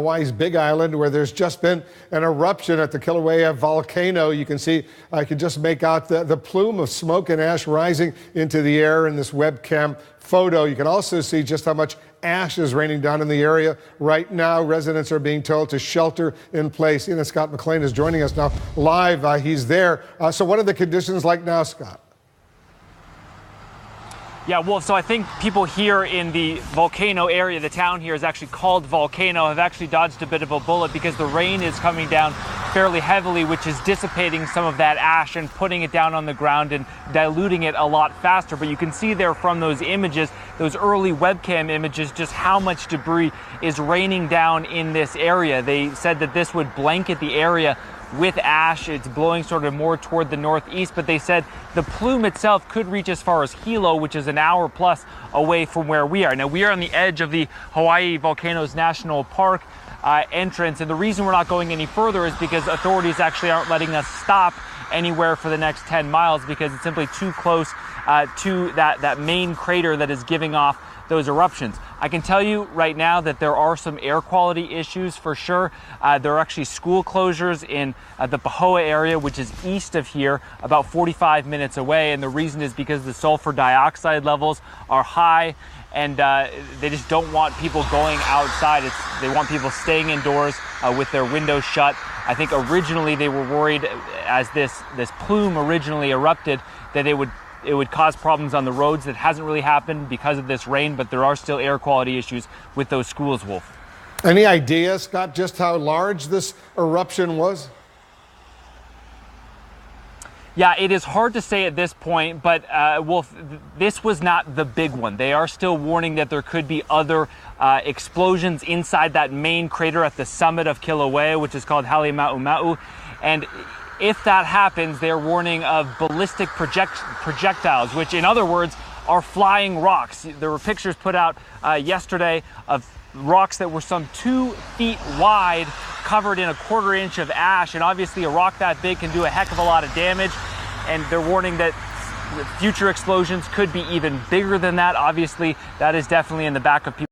Hawaii's Big Island, where there's just been an eruption at the Kilauea volcano. You can see, I can just make out the plume of smoke and ash rising into the air in this webcam photo. You can also see just how much ash is raining down in the area right now. Residents are being told to shelter in place. Scott McLean is joining us now live. He's there. So what are the conditions like now, Scott? Yeah, well, so I think people here in the volcano area, the town here is actually called Volcano, have actually dodged a bit of a bullet because the rain is coming down fairly heavily, which is dissipating some of that ash and putting it down on the ground and diluting it a lot faster. But you can see there from those images, those early webcam images, just how much debris is raining down in this area. They said that this would blanket the area with ash. It's blowing sort of more toward the northeast, but they said the plume itself could reach as far as Hilo, which is an hour plus away from where we are. Now, we are on the edge of the Hawaii Volcanoes National Park entrance, and the reason we're not going any further is because authorities actually aren't letting us stop anywhere for the next 10 miles because it's simply too close to that main crater that is giving off those eruptions. I can tell you right now that there are some air quality issues for sure. There are actually school closures in the Pahoa area, which is east of here, about 45 minutes away. And the reason is because the sulfur dioxide levels are high, and they just don't want people going outside. They want people staying indoors with their windows shut. I think originally they were worried, as this plume originally erupted, that it would cause problems on the roads. That hasn't really happened because of this rain, but there are still air quality issues with those schools, Wolf. Any idea, Scott, just how large this eruption was? Yeah, it is hard to say at this point, but Wolf, this was not the big one. They are still warning that there could be other explosions inside that main crater at the summit of Kilauea, which is called Halemaumau. And if that happens, they're warning of ballistic projectiles, which in other words are flying rocks. There were pictures put out yesterday of rocks that were some 2 feet wide, covered in a 1/4 inch of ash. And obviously a rock that big can do a heck of a lot of damage. And they're warning that future explosions could be even bigger than that. Obviously, that is definitely in the back of people.